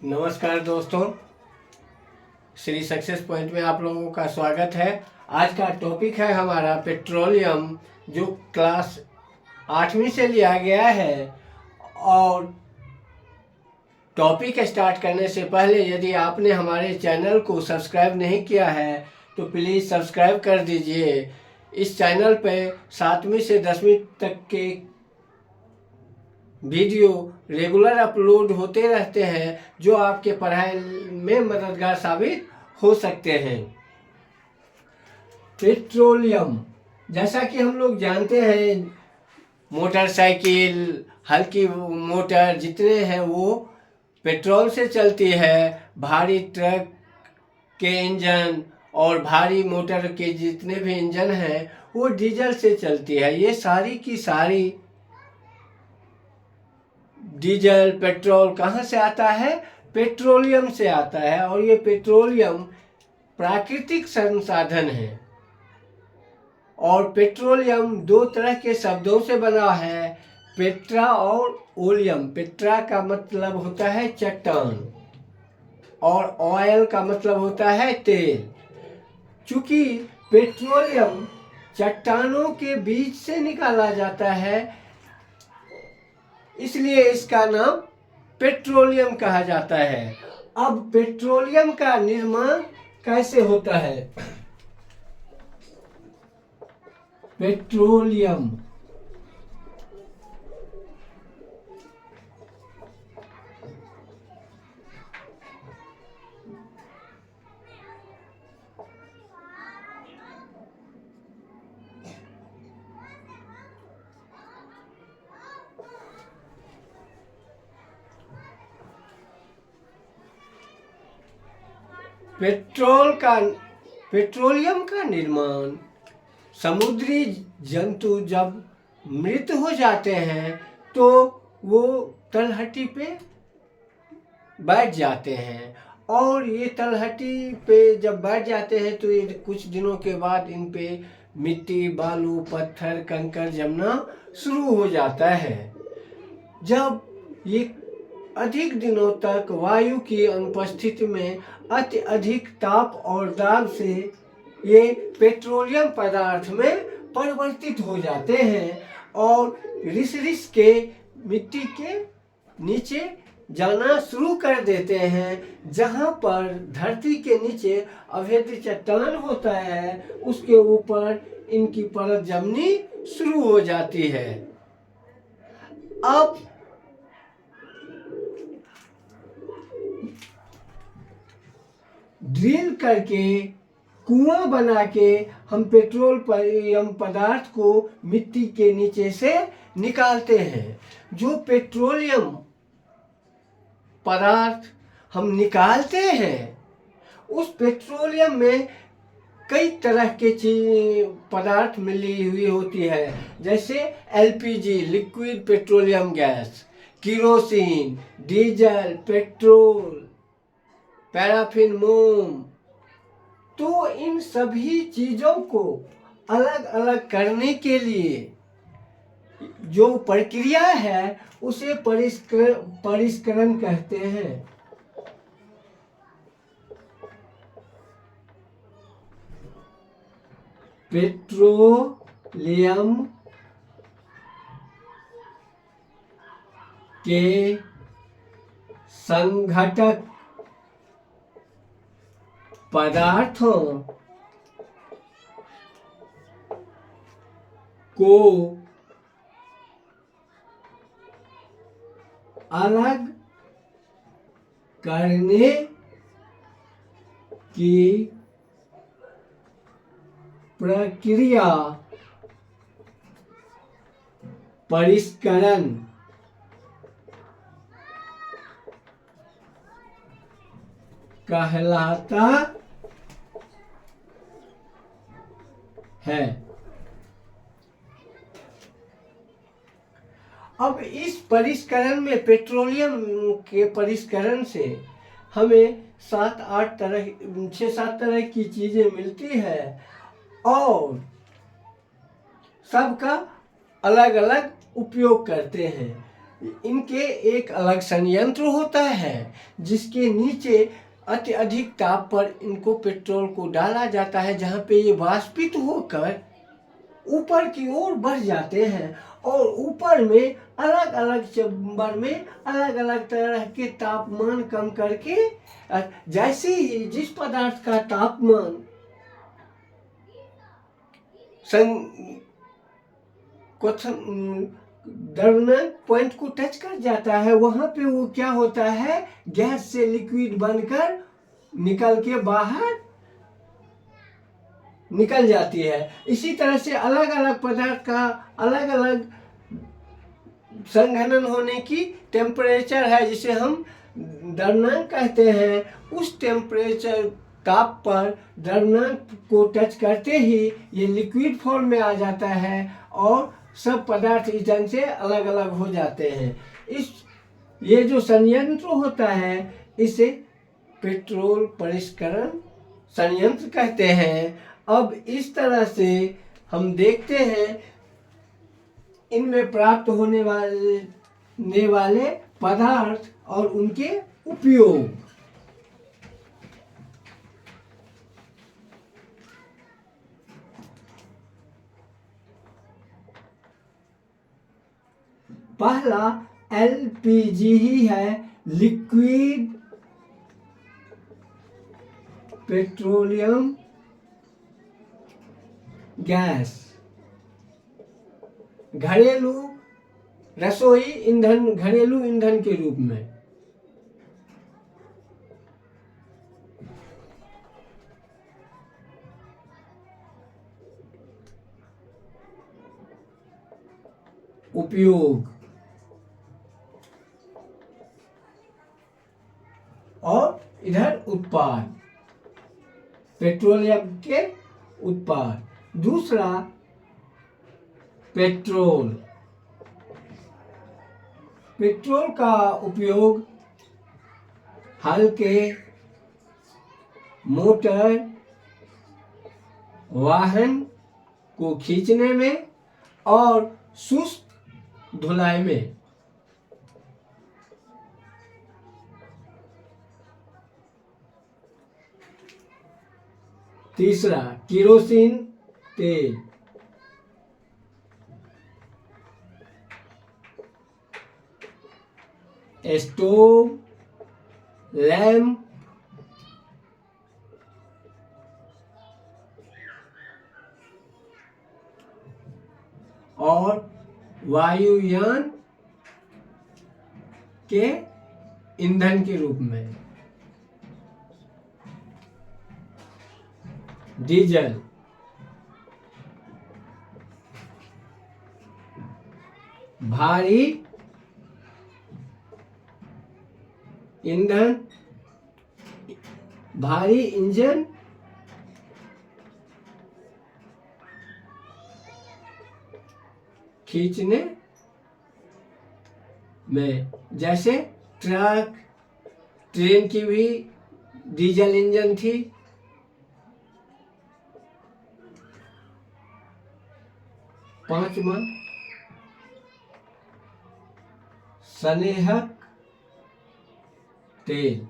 नमस्कार दोस्तों, Shri success point में आप लोगों का स्वागत है। आज का टॉपिक है हमारा पेट्रोलियम, जो क्लास 8वीं से लिया गया है। और टॉपिक स्टार्ट करने से पहले यदि आपने हमारे चैनल को सब्सक्राइब नहीं किया है तो प्लीज़ सब्सक्राइब कर दीजिए। इस चैनल पे 7वीं से 10वीं तक के वीडियो रेगुलर अपलोड होते रहते हैं, जो आपके पढ़ाई में मददगार साबित हो सकते हैं। पेट्रोलियम, जैसा कि हम लोग जानते हैं, मोटरसाइकिल, हल्की मोटर जितने हैं वो पेट्रोल से चलती है। भारी ट्रक के इंजन और भारी मोटर के जितने भी इंजन हैं वो डीजल से चलती है। ये सारी की सारी डीजल पेट्रोल कहाँ से आता है? पेट्रोलियम से आता है। और ये पेट्रोलियम प्राकृतिक संसाधन है। और पेट्रोलियम दो तरह के शब्दों से बना है, पेट्रा और ओलियम। पेट्रा का मतलब होता है चट्टान और ऑयल का मतलब होता है तेल। चूंकि पेट्रोलियम चट्टानों के बीच से निकाला जाता है, इसलिए इसका नाम पेट्रोलियम कहा जाता है। अब पेट्रोलियम का निर्माण कैसे होता है? पेट्रोलियम पेट्रोलियम का निर्माण समुद्री जंतु जब मृत हो जाते हैं तो वो तलहटी पे बैठ जाते हैं। और ये तलहटी पे जब बैठ जाते हैं तो ये कुछ दिनों के बाद इन पे मिट्टी, बालू, पत्थर, कंकड़ जमना शुरू हो जाता है। जब ये अधिक दिनों तक वायु की अनुपस्थिति में अत्यधिक ताप और दाब से ये पेट्रोलियम पदार्थ में परिवर्तित हो जाते हैं और रिस के मिट्टी के नीचे जाना शुरू कर देते हैं। जहां पर धरती के नीचे अभेद्य चट्टान होता है, उसके ऊपर इनकी परत जमनी शुरू हो जाती है। अब ड्रिल करके, कुआं बना के हम पेट्रोलियम पदार्थ को मिट्टी के नीचे से निकालते हैं। जो पेट्रोलियम पदार्थ हम निकालते हैं, उस पेट्रोलियम में कई तरह के पदार्थ मिली हुई होती है, जैसे LPG, liquid petroleum gas, kerosene, diesel, petrol, paraffin, मोम। तो इन सभी चीजों को अलग अलग करने के लिए जो प्रक्रिया है उसे परिष्करण कहते हैं। पेट्रोलियम के संघटक पदार्थों को अलग करने की प्रक्रिया परिष्करण कहलाता है। अब इस परिष्करण में, पेट्रोलियम के परिष्करण से हमें 6-7 तरह की चीजें मिलती है और सबका अलग अलग उपयोग करते हैं। इनके एक अलग संयंत्र होता है जिसके नीचे अत्यधिक ताप पर इनको पेट्रोल को डाला जाता है, जहाँ पे ये वाष्पित होकर ऊपर की ओर बढ़ जाते हैं और ऊपर में अलग अलग चैम्बर में अलग अलग तरह के तापमान कम करके जैसे ही जिस पदार्थ का तापमान द्रव्यमान पॉइंट को टच कर जाता है, वहां पे वो क्या होता है, गैस से लिक्विड बनकर निकल के बाहर निकल जाती है। इसी तरह से अलग अलग पदार्थ का अलग अलग संघनन होने की टेम्परेचर है, जिसे हम द्रव्यमान कहते हैं। उस टेम्परेचर ताप पर द्रव्यमान को टच करते ही ये लिक्विड फॉर्म में आ जाता है और सब पदार्थ इस ढंग से अलग अलग हो जाते हैं। ये जो संयंत्र होता है इसे पेट्रोल परिष्करण संयंत्र कहते हैं। अब इस तरह से हम देखते हैं इनमें प्राप्त होने वाले पदार्थ और उनके उपयोग। पहला एलपीजी ही है, लिक्विड पेट्रोलियम गैस। घरेलू रसोई ईंधन, घरेलू ईंधन के रूप में। उपयोग और इधर उत्पाद, पेट्रोलियम के उत्पाद। दूसरा पेट्रोल। पेट्रोल का उपयोग हल्के मोटर वाहन को खींचने में और सुस्त धुलाई में। तीसरा केरोसिन तेल। स्टोव, लैंप, और वायुयान के ईंधन के रूप में। डीजल, भारी ईंधन, भारी इंजन खींचने में, जैसे ट्रक, ट्रेन की भी डीजल इंजन थी। पांचवा स्नेहक तेल,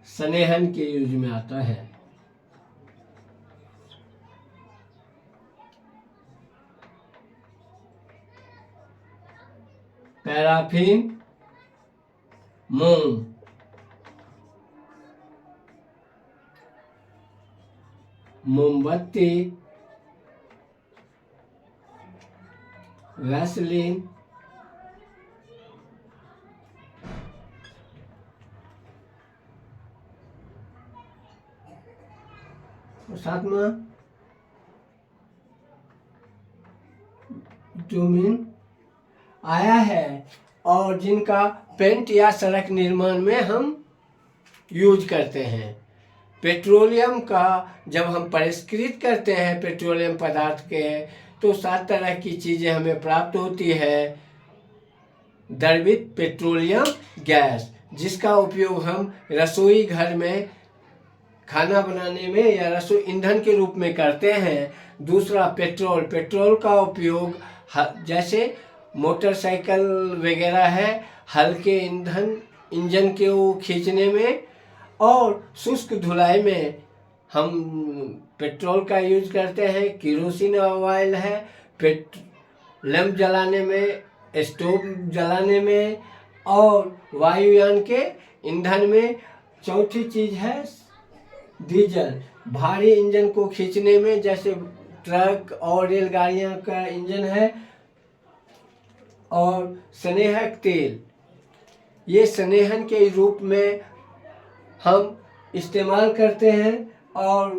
स्नेहन के यूज में आता है। पैराफिन, मोम, मोमबत्ती, वैसलीन, और सातवां बिटुमेन आया है और जिनका पेंट या सड़क निर्माण में हम यूज करते हैं। पेट्रोलियम का जब हम परिष्कृत करते हैं पेट्रोलियम पदार्थ के, तो 7 तरह की चीज़ें हमें प्राप्त होती है। द्रवित पेट्रोलियम गैस, जिसका उपयोग हम रसोई घर में खाना बनाने में या रसोई ईंधन के रूप में करते हैं। दूसरा पेट्रोल, पेट्रोल का उपयोग जैसे मोटरसाइकिल वगैरह है, हल्के इंजन को खींचने में, और शुष्क धुलाई में हम पेट्रोल का यूज करते हैं, केरोसिन ऑयल है, लैंप जलाने में, स्टोव जलाने में, और वायुयान के ईंधन में। चौथी चीज है डीजल, भारी इंजन को खींचने में, जैसे ट्रक और रेलगाड़ियां का इंजन है। और स्नेहक तेल, ये स्नेहन के रूप में हम इस्तेमाल करते हैं। और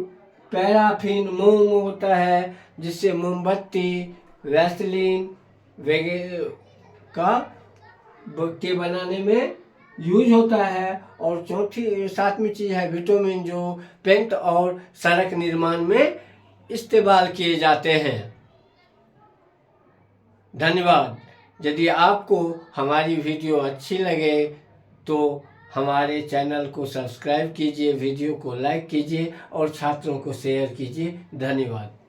पैराफिन मोम होता है, जिससे मोमबत्ती, वैसलीन वगैरह के बनाने में यूज होता है। और सातवीं चीज़ है विटामिन, जो पेंट और सड़क निर्माण में इस्तेमाल किए जाते हैं। धन्यवाद। यदि आपको हमारी वीडियो अच्छी लगे तो हमारे चैनल को सब्सक्राइब कीजिए, वीडियो को लाइक कीजिए और छात्रों को शेयर कीजिए। धन्यवाद।